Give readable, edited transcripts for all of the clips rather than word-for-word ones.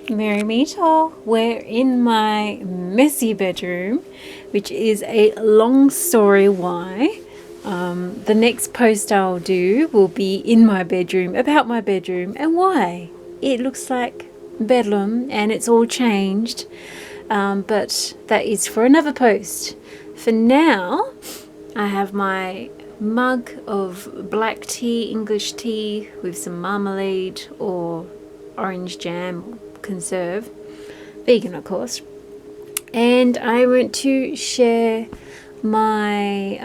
Merry meet all. We're in my messy bedroom, which is a long story why. The next post I'll do will be in my bedroom, about my bedroom, and why. It looks like bedlam and it's all changed, but that is for another post. For now, I have my mug of black tea, English tea, with some marmalade or orange jam conserve, vegan of course, and I want to share my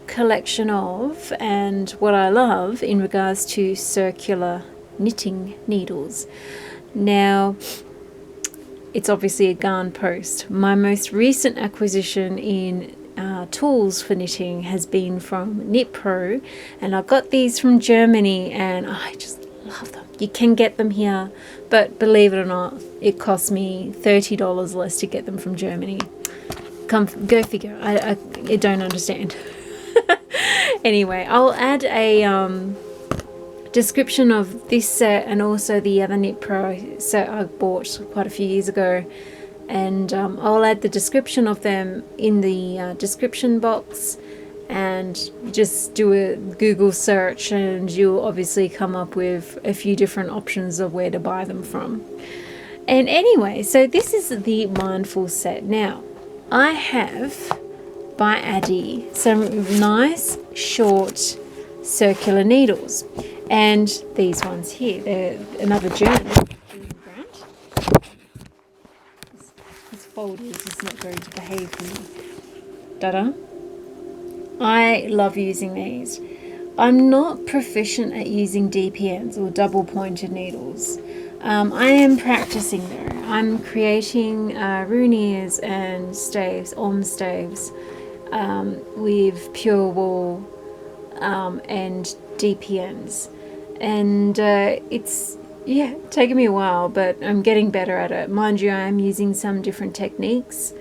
collection of and what I love in regards to circular knitting needles. Now, it's obviously a Garn post. My most recent acquisition in tools for knitting has been from KnitPro, and I got these from Germany and I just love them. You can get them here, but believe it or not, it cost me $30 less to get them from Germany. Go figure. I don't understand. Anyway, I'll add a description of this set and also the other KnitPro set I bought quite a few years ago, and I'll add the description of them in the description box, and just do a Google search and you'll obviously come up with a few different options of where to buy them from. And anyway, so this is the Mindful set. Now, I have, by Addi, some nice short circular needles, and these ones here, they're another German brand. This folder is just not going to behave for me. Da-da. I love using these. I'm not proficient at using DPNs or double pointed needles. I am practicing though. I'm creating rune ears and staves, staves, with pure wool and DPNs, and it's taken me a while, but I'm getting better at it. Mind you, I am using some different techniques,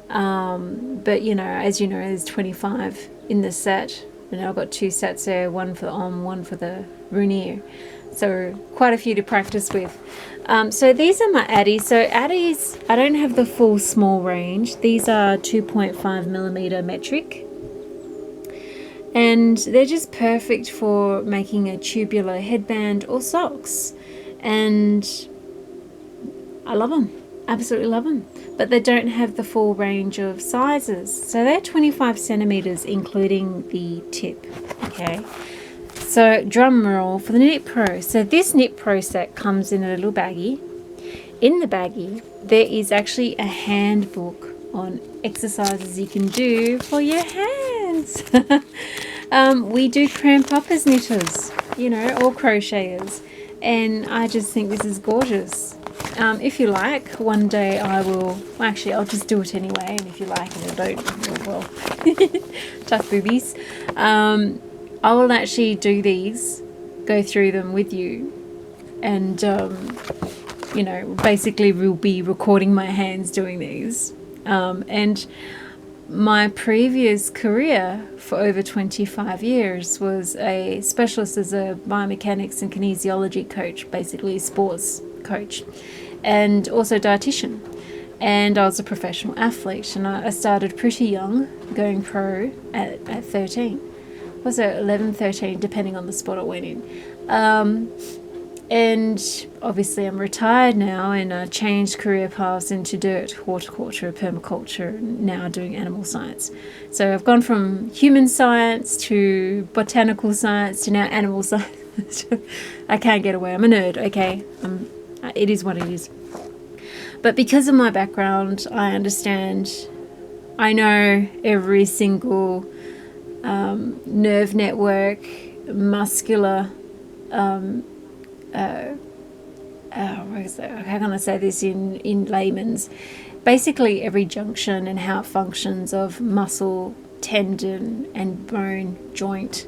but as you know, there's 25 in the set, and I've got 2 sets there, one for the one for the rune ear, so quite a few to practice with. So these are my Addi. So Addi's, I don't have the full small range. These are 2.5mm metric, and they're just perfect for making a tubular headband or socks, and I love them, absolutely love them. But they don't have the full range of sizes, so they're 25 centimeters including the tip. Okay, so drum roll for the KnitPro. So this KnitPro set comes in a little baggie. In the baggie there is actually a handbook on exercises you can do for your hands. We do cramp up as knitters, or crocheters, and I just think this is gorgeous. If you like, one day I will, actually I'll just do it anyway, and if you like it or don't, well, tough boobies. I will actually do these, go through them with you, and basically we'll be recording my hands doing these. And my previous career for over 25 years was a specialist as a biomechanics and kinesiology coach, basically sports coach, and also dietitian. And I was a professional athlete, and I started pretty young, going pro at 13. Was it 11, 13, depending on the sport I went in. And obviously I'm retired now, and I changed career paths into dirt, horticulture, permaculture, and now doing animal science. So I've gone from human science to botanical science to now animal science. I can't get away. I'm a nerd, okay? It is what it is. But because of my background, I understand, I know every single nerve network, muscular, how can I say this in layman's? Basically every junction and how it functions of muscle, tendon and bone, joint.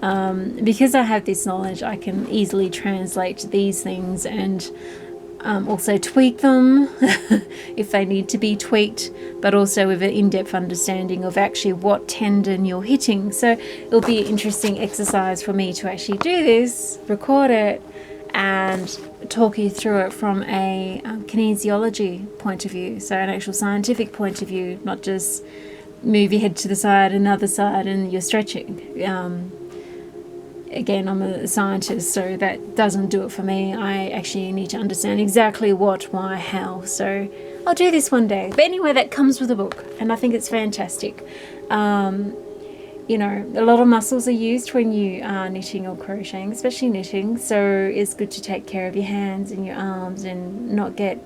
Because I have this knowledge, I can easily translate these things and also tweak them if they need to be tweaked, but also with an in-depth understanding of actually what tendon you're hitting. So it'll be an interesting exercise for me to actually do this, record it, and talk you through it from a kinesiology point of view, so an actual scientific point of view, not just move your head to the side, another side, and you're stretching. Again, I'm a scientist, so that doesn't do it for me. I actually need to understand exactly what, why, how. So I'll do this one day. But anyway, that comes with a book, and I think it's fantastic. You know, a lot of muscles are used when you are knitting or crocheting, especially knitting. So it's good to take care of your hands and your arms and not get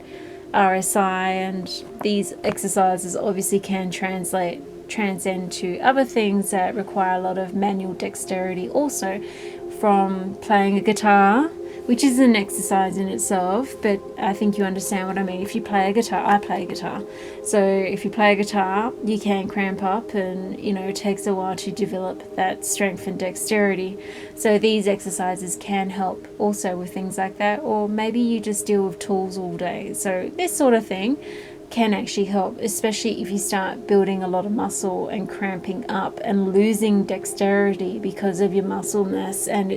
RSI. And these exercises obviously can transcend to other things that require a lot of manual dexterity also, from playing a guitar, which is an exercise in itself, but I think you understand what I mean. If you play a guitar, I play a guitar, so if you play a guitar, you can cramp up, and you know, it takes a while to develop that strength and dexterity. So these exercises can help also with things like that. Or maybe you just deal with tools all day, so this sort of thing can actually help, especially if you start building a lot of muscle and cramping up and losing dexterity because of your muscle mass, and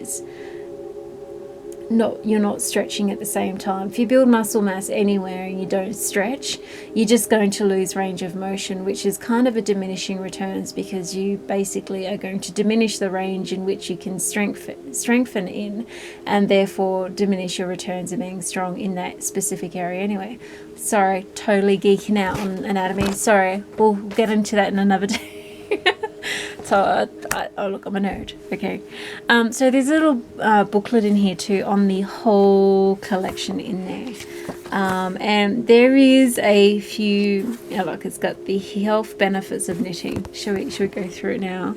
you're not stretching at the same time. If you build muscle mass anywhere and you don't stretch, you're just going to lose range of motion, which is kind of a diminishing returns, because you basically are going to diminish the range in which you can strengthen in, and therefore diminish your returns of being strong in that specific area anyway. Sorry, totally geeking out on anatomy. Sorry, we'll get into that in another day. So oh look, I'm a nerd. Okay, so there's a little booklet in here too on the whole collection in there, and there is a few. Oh, look, it's got the health benefits of knitting. Should we go through it now?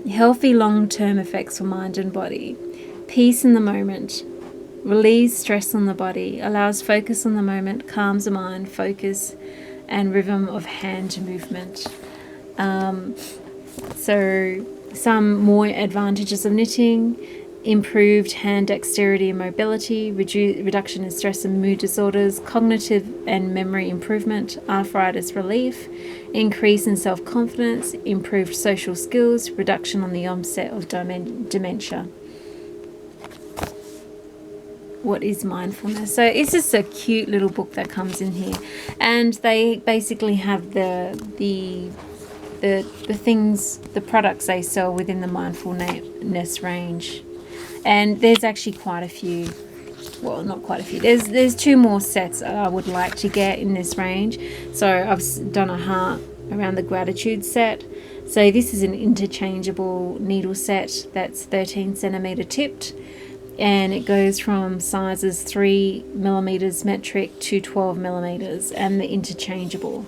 Healthy long-term effects for mind and body, peace in the moment, relieves stress on the body, allows focus on the moment, calms the mind, focus, and rhythm of hand movement. So some more advantages of knitting: improved hand dexterity and mobility, reduction in stress and mood disorders, cognitive and memory improvement, arthritis relief, increase in self-confidence, improved social skills, reduction on the onset of dementia. What is mindfulness? So it's just a cute little book that comes in here, and they basically have the things, the products they sell within the mindfulness range. And there's actually quite a few. Well, not quite a few. There's two more sets I would like to get in this range. So I've done a heart around the gratitude set. So this is an interchangeable needle set that's 13 centimeter tipped, and it goes from sizes 3 millimeters metric to 12 millimeters, and the interchangeable.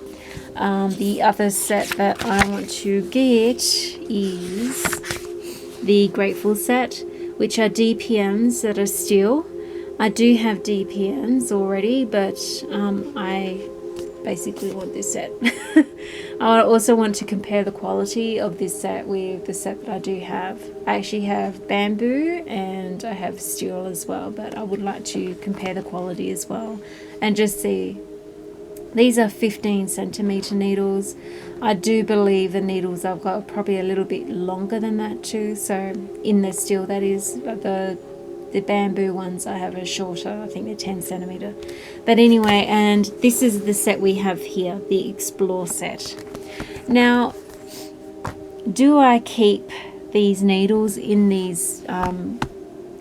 The other set that I want to get is the Grateful set, which are DPMs that are steel. I do have DPMs already, but I basically want this set. I also want to compare the quality of this set with the set that I do have. I actually have bamboo and I have steel as well, but I would like to compare the quality as well and just see. These are 15 centimeter needles. I do believe the needles I've got are probably a little bit longer than that too. So in the steel, that is, the bamboo ones I have are shorter. I think they're 10 centimeter. But anyway, and this is the set we have here, the Explore set. Now, do I keep these needles in these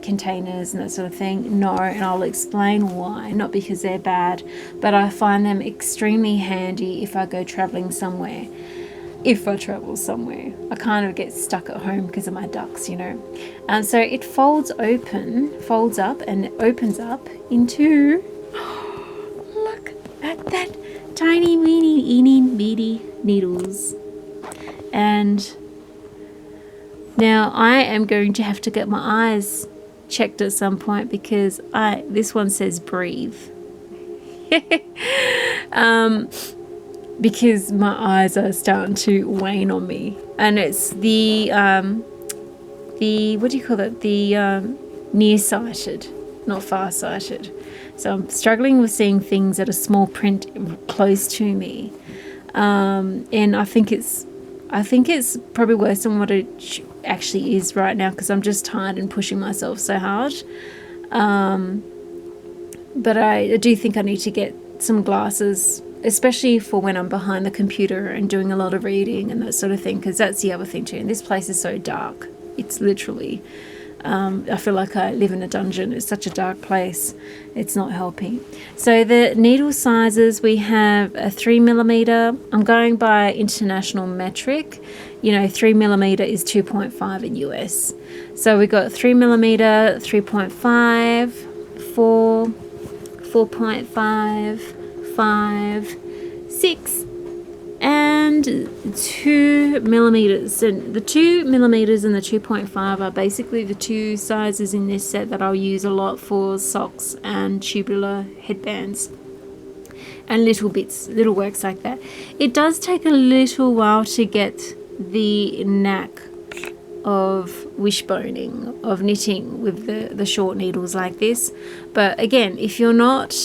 containers and that sort of thing? No, and I'll explain why. Not because they're bad, but I find them extremely handy if I go traveling somewhere. If I travel somewhere, I kind of get stuck at home because of my ducks, you know. So it folds up and opens up into, look at that tiny weeny bitty needles. And now I am going to have to get my eyes checked at some point, because this one says breathe. Because my eyes are starting to wane on me, and it's the what do you call it, the nearsighted, not farsighted. So I'm struggling with seeing things at a small print close to me, and I think it's probably worse than what it actually is right now, because I'm just tired and pushing myself so hard. But I do think I need to get some glasses, especially for when I'm behind the computer and doing a lot of reading and that sort of thing, because that's the other thing too. And this place is so dark. It's literally, I feel like I live in a dungeon. It's such a dark place. It's not helping. So the needle sizes, we have a 3mm. I'm going by international metric. You know, 3mm is 2.5 in US. So we got 3mm, 3.5, 4, 4.5, 5, 6, and 2mm. And the 2mm and the 2.5 are basically the two sizes in this set that I'll use a lot for socks and tubular headbands and little bits, little works like that. It does take a little while to get the knack of wishboning, of knitting with the short needles like this. But again, if you're not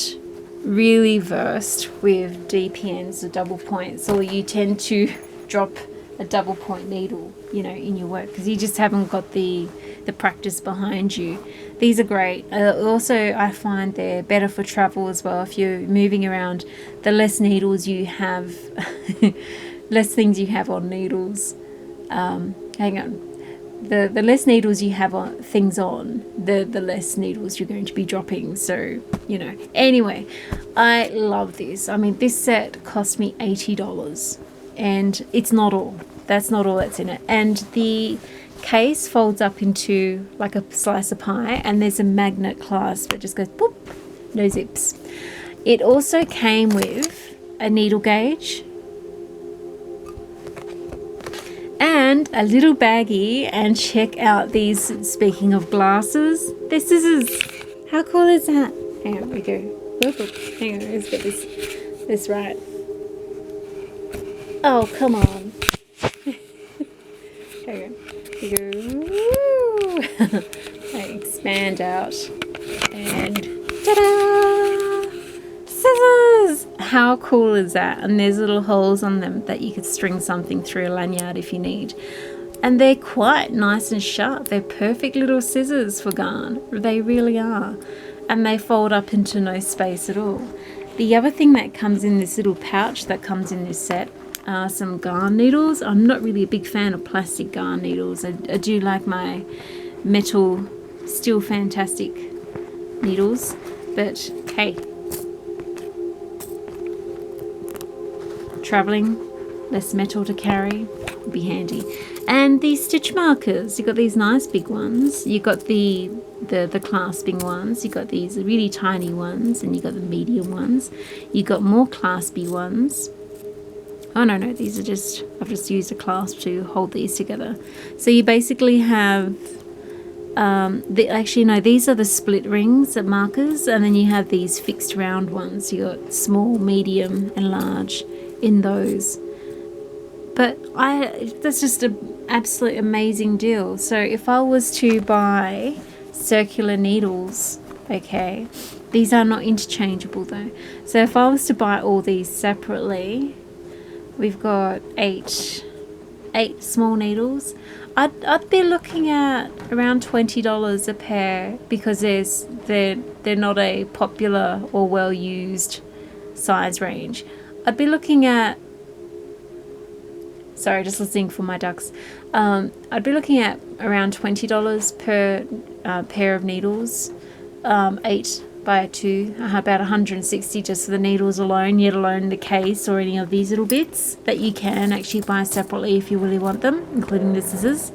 really versed with DPNs or double points, or you tend to drop a double point needle, you know, in your work because you just haven't got the practice behind you, these are great. Also, I find they're better for travel as well. If you're moving around, the less needles you have, less things you have on needles. Hang on. The less needles you have on things on, the less needles you're going to be dropping. So, you know. Anyway, I love this. I mean, this set cost me $80, and it's not all. That's not all that's in it. And the case folds up into like a slice of pie, and there's a magnet clasp that just goes boop, no zips. It also came with a needle gauge and a little baggie, and check out these, speaking of glasses, they're scissors. How cool is that? Hang on, we go. Hang on, let's get this right. Oh, come on. Hang on. We go. Woo! They expand out. And ta-da! Scissors! How cool is that? And there's little holes on them that you could string something through a lanyard if you need. And they're quite nice and sharp. They're perfect little scissors for garn. They really are. And they fold up into no space at all. The other thing that comes in this little pouch that comes in this set are some garn needles. I'm not really a big fan of plastic garn needles. I do like my metal, still fantastic needles. But hey, traveling, less metal to carry, would be handy. And these stitch markers, you got these nice big ones, you got the clasping ones, you got these really tiny ones, and you got the medium ones, you got more claspy ones. Oh no, these are just, I've just used a clasp to hold these together. So you basically have actually no, these are the split rings of markers, and then you have these fixed round ones. You got small, medium and large in those. But that's just an absolute amazing deal. So if I was to buy circular needles, okay, these are not interchangeable though. So if I was to buy all these separately, we've got eight small needles. I'd be looking at around $20 a pair, because they're not a popular or well used size range. I'd be looking at, sorry, just listening for my ducks. I'd be looking at around $20 per pair of needles, 8 by 2, about $160 just for the needles alone, yet alone the case or any of these little bits that you can actually buy separately if you really want them, including the scissors.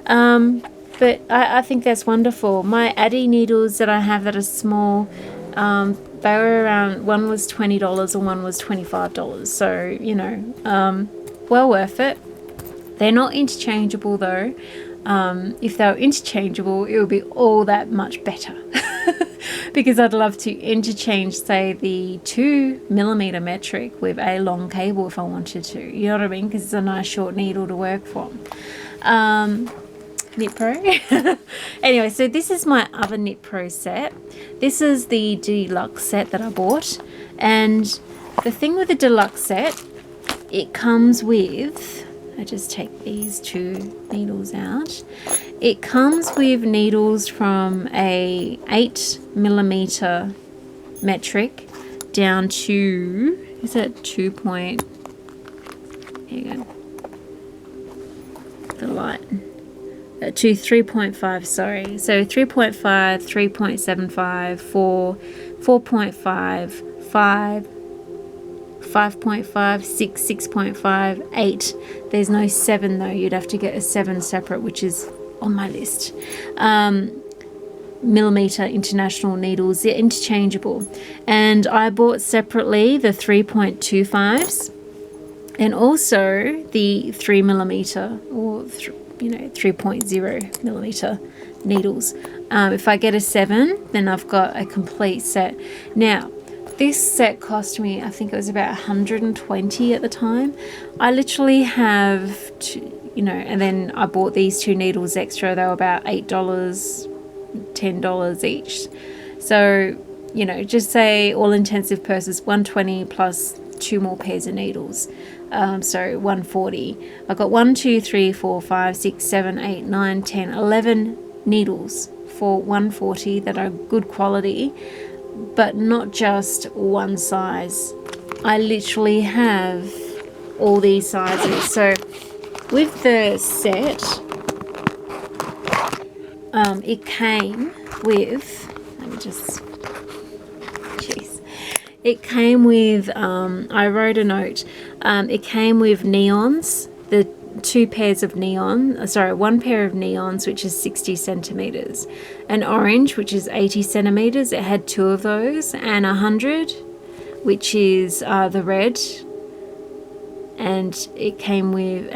But I think that's wonderful. My Addi needles that I have that are small, they were around, one was $20 and one was $25. So, you know, well worth it. They're not interchangeable though. If they were interchangeable, it would be all that much better. Because I'd love to interchange, say, the 2mm metric with a long cable if I wanted to. You know what I mean? Because it's a nice short needle to work from. KnitPro. Anyway, so this is my other KnitPro set. This is the deluxe set that I bought. And the thing with the deluxe set, it comes with I just take these 2 needles out. It comes with needles from a 8mm metric down to, is that 2 point, here you go, the light, to 3.5, sorry. So 3.5, 3.75, 4, 4.5, 5, 5.5, 6, 6.5, 8. There's no 7 though. You'd have to get a 7 separate, which is on my list. Millimeter international needles. They're interchangeable. And I bought separately the 3.25s and also the 3mm or 3.0 millimeter needles. If I get a 7, then I've got a complete set. Now, this set cost me, I think it was about 120 at the time. I literally have, and then I bought these 2 needles extra. They were about $8, $10 each. So, just say all intensive purposes, 120 plus 2 more pairs of needles. So 140. I got 1, 2, 3, 4, 5, 6, 7, 8, 9, 10, 11 needles for 140 that are good quality, but not just one size. I literally have all these sizes. So with the set, it came with, it came with, I wrote a note, it came with neons, the 2 pairs of neon, sorry, 1 pair of neons, which is 60 centimeters, an orange, which is 80 centimeters, it had 2 of those, and 100, which is the red, and it came with,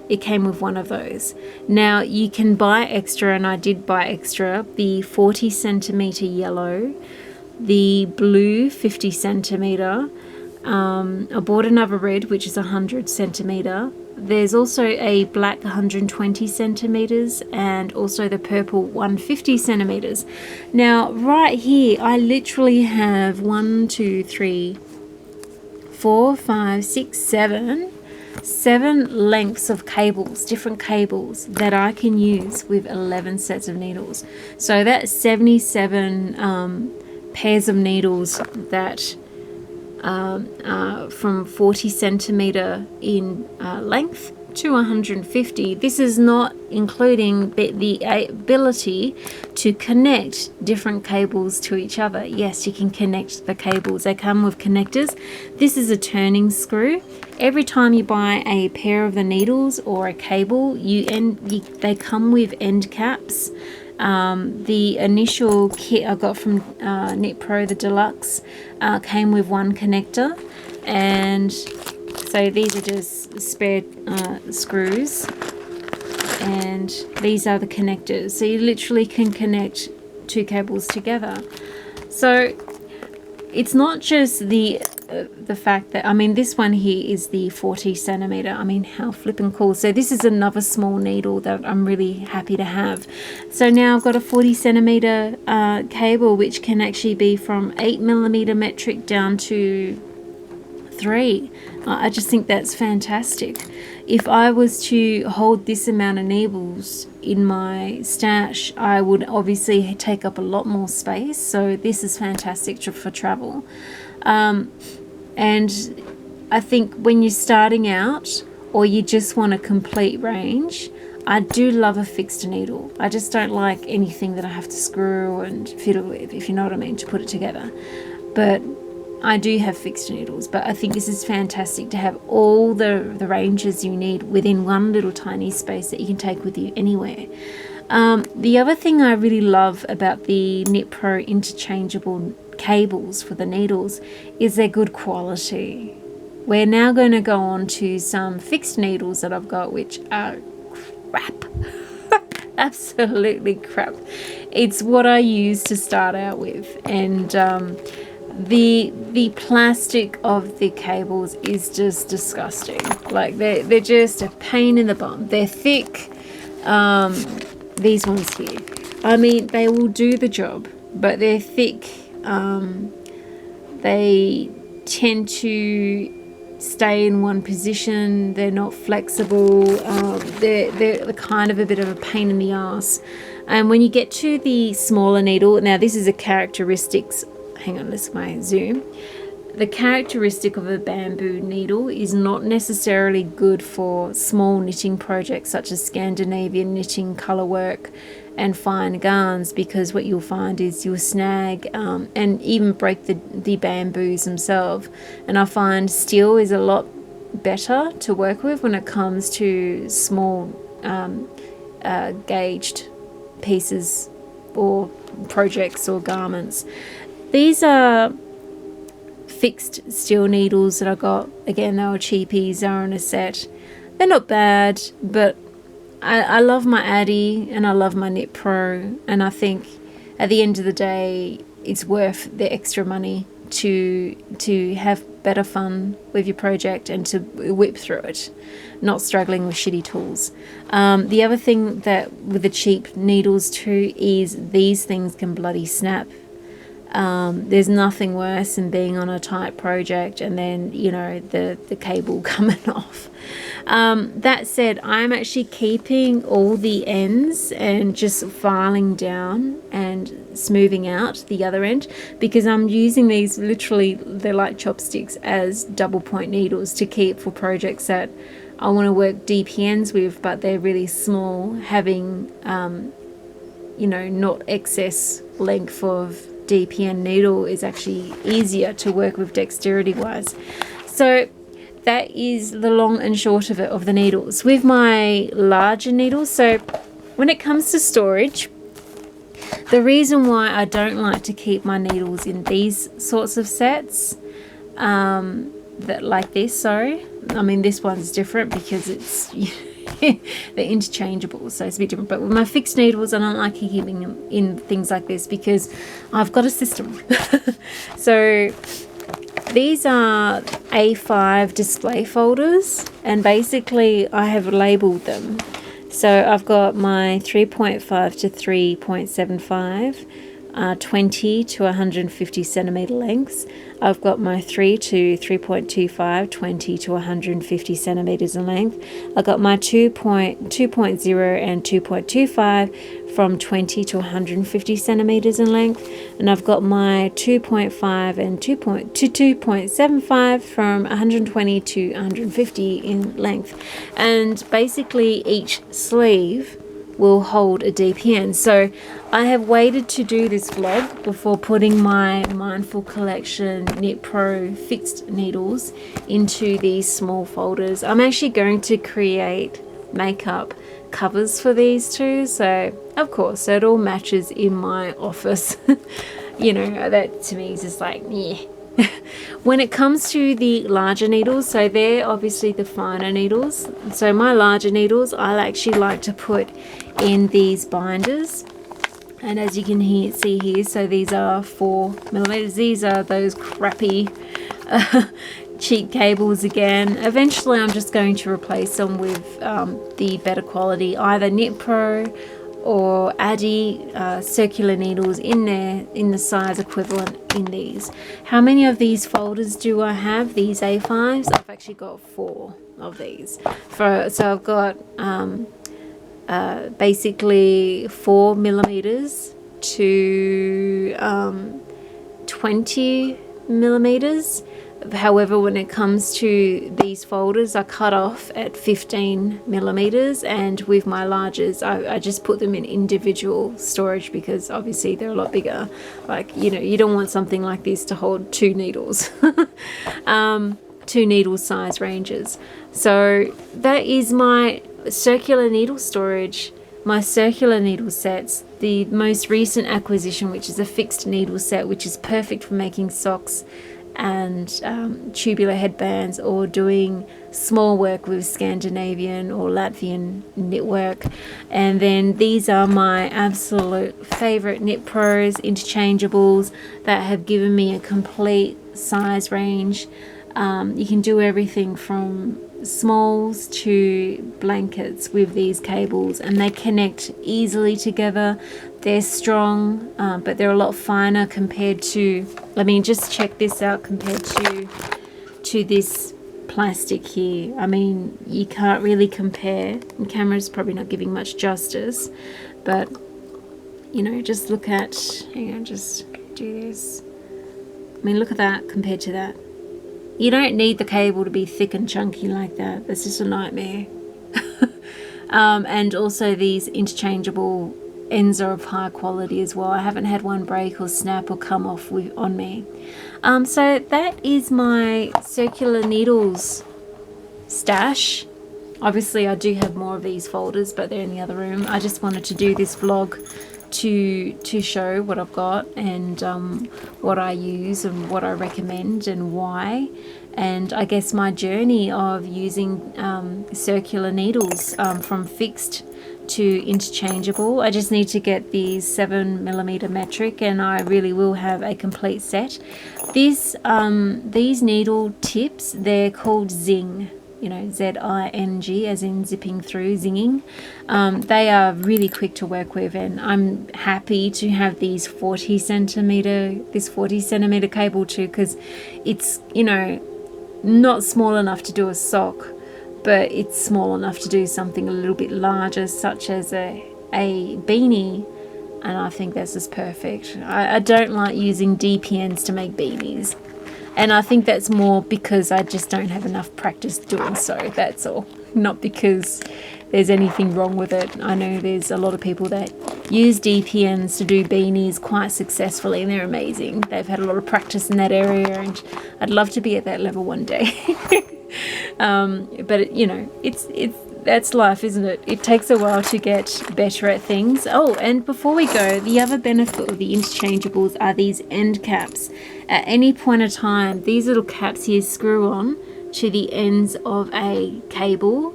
it came with 1 of those. Now you can buy extra, and I did buy extra, the 40 centimeter yellow, the blue 50 centimeter, I bought another red, which is 100 centimeter. There's also a black 120 centimeters and also the purple 150 centimeters. Now right here I literally have 1, 2, 3, 4, 5, 6, 7 lengths of cables, different cables that I can use with 11 sets of needles. So that's 77 pairs of needles that from 40 centimeter in length to 150. This is not including the ability to connect different cables to each other. Yes, you can connect the cables. They come with connectors. This is a turning screw. Every time you buy a pair of the needles or a cable, they come with end caps. The initial kit I got from KnitPro, the Deluxe, came with 1 connector, and so these are just spare screws, and these are the connectors. So you literally can connect 2 cables together. So it's not just the fact that, this one here is the 40 centimeter. How flippin' cool. So this is another small needle that I'm really happy to have. So now I've got a 40 centimeter cable, which can actually be from 8mm metric down to 3. I just think that's fantastic. If I was to hold this amount of needles in my stash, I would obviously take up a lot more space. So this is fantastic for travel. And I think when you're starting out or you just want a complete range, I do love a fixed needle. I just don't like anything that I have to screw and fiddle with, if you know what I mean, to put it together. But I do have fixed needles, but I think this is fantastic to have all the ranges you need within one little tiny space that you can take with you anywhere. The other thing I really love about the KnitPro interchangeable cables for the needles is their good quality. We're now going to go on to some fixed needles that I've got, which are crap. Absolutely crap. It's what I used to start out with, and the plastic of the cables is just disgusting. Like they're just a pain in the bum. They're thick. These ones here, they will do the job, but they're thick. They tend to stay in one position. They're not flexible. They're kind of a bit of a pain in the ass. And when you get to the smaller needle, now this is a characteristics, hang on, let's zoom. The characteristic of a bamboo needle is not necessarily good for small knitting projects such as Scandinavian knitting, colour work and fine garns, because what you'll find is you'll snag and even break the bamboos themselves. And I find steel is a lot better to work with when it comes to small gauged pieces or projects or garments. These are fixed steel needles that I got. Again, they were cheapies, they're in a set. They're not bad, but I love my Addi and I love my KnitPro, and I think at the end of the day it's worth the extra money to have better fun with your project and to whip through it, not struggling with shitty tools. The other thing that with the cheap needles too is these things can bloody snap. There's nothing worse than being on a tight project and then, you know, the cable coming off. That said, I'm actually keeping all the ends and just filing down and smoothing out the other end, because I'm using these, literally they're like chopsticks, as double point needles to keep for projects that I want to work DPNs with, but they're really small, having you know, not excess length of DPN needle is actually easier to work with dexterity wise. So that is the long and short of it, of the needles. With my larger needles, so when it comes to storage, the reason why I don't like to keep my needles in these sorts of sets, that like this, sorry, I mean this one's different because it's they're interchangeable, so it's a bit different. But with my fixed needles, I don't like keeping them in things like this because I've got a system. So these are A5 display folders, and basically I have labeled them. So I've got my 3.5 to 3.75, 20 to 150 centimeter lengths. I've got my 3 to 3.25, 20 to 150 centimeters in length. I've got my 2.0 and 2.25 from 20 to 150 centimeters in length. And I've got my 2.5 and 2.75 from 120 to 150 in length. And basically each sleeve will hold a DPN. So I have waited to do this vlog before putting my Mindful Collection KnitPro fixed needles into these small folders. I'm actually going to create makeup covers for these two, so of course it all matches in my office. You know, that to me is just like, yeah. When it comes to the larger needles, so they're obviously the finer needles. So my larger needles I actually like to put in these binders, and as you can see here, so these are 4mm. These are those crappy cheap cables again. Eventually I'm just going to replace them with the better quality, either KnitPro or Addi circular needles in there, in the size equivalent in these. How many of these folders do I have? These A5s? I've actually got 4 of these. So I've got basically 4mm to 20mm. However, when it comes to these folders, I cut off at 15mm, and with my larges I just put them in individual storage because obviously they're a lot bigger. Like, you know, you don't want something like this to hold 2 needles. 2 needle size ranges. So that is my circular needle storage, my circular needle sets. The most recent acquisition, which is a fixed needle set, which is perfect for making socks and tubular headbands, or doing small work with Scandinavian or Latvian knitwork. And then these are my absolute favorite KnitPros interchangeables that have given me a complete size range. You can do everything from smalls to blankets with these cables, and they connect easily together. They're strong, but they're a lot finer compared to, I mean, just check this out compared to this plastic here. I mean, you can't really compare. The camera's probably not giving much justice, but you know, just look at, hang on, just do this. I mean, look at that compared to that. You don't need the cable to be thick and chunky like that. That's just a nightmare. And also these interchangeable ends are of high quality as well. I haven't had one break or snap or come off on me. So that is my circular needles stash. Obviously I do have more of these folders, but they're in the other room. I just wanted to do this vlog to show what I've got and what I use and what I recommend and why, and I guess my journey of using circular needles from fixed to interchangeable. I just need to get these 7mm metric and I really will have a complete set. These needle tips, they're called Zing, you know, Z-I-N-G, as in zipping through, zinging. They are really quick to work with, and I'm happy to have these 40 centimeter cable too, because it's, you know, not small enough to do a sock, but it's small enough to do something a little bit larger, such as a beanie, and I think this is perfect. I don't like using DPNs to make beanies, and I think that's more because I just don't have enough practice doing so, that's all. Not because there's anything wrong with it. I know there's a lot of people that use DPNs to do beanies quite successfully, and they're amazing. They've had a lot of practice in that area, and I'd love to be at that level one day. But you know, that's life, isn't it? It takes a while to get better at things. Oh, and before we go, the other benefit of the interchangeables are these end caps. At any point of time, these little caps here screw on to the ends of a cable.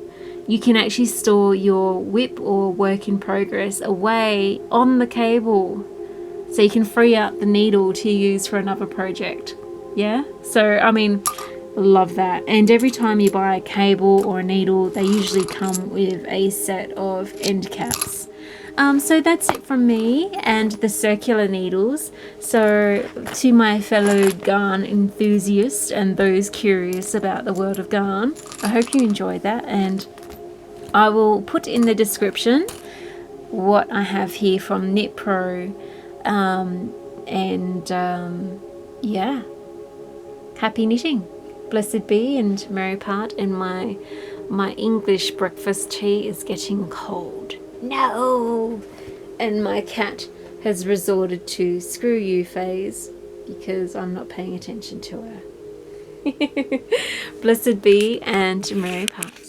You can actually store your WIP or work in progress away on the cable, so you can free up the needle to use for another project. Yeah, so I mean, love that. And every time you buy a cable or a needle, they usually come with a set of end caps. So that's it from me and the circular needles. So to my fellow yarn enthusiasts and those curious about the world of yarn, I hope you enjoyed that, and I will put in the description what I have here from KnitPro, yeah, happy knitting. Blessed be and merry part, and my English breakfast tea is getting cold. No! And my cat has resorted to screw you phase because I'm not paying attention to her. Blessed be and merry part.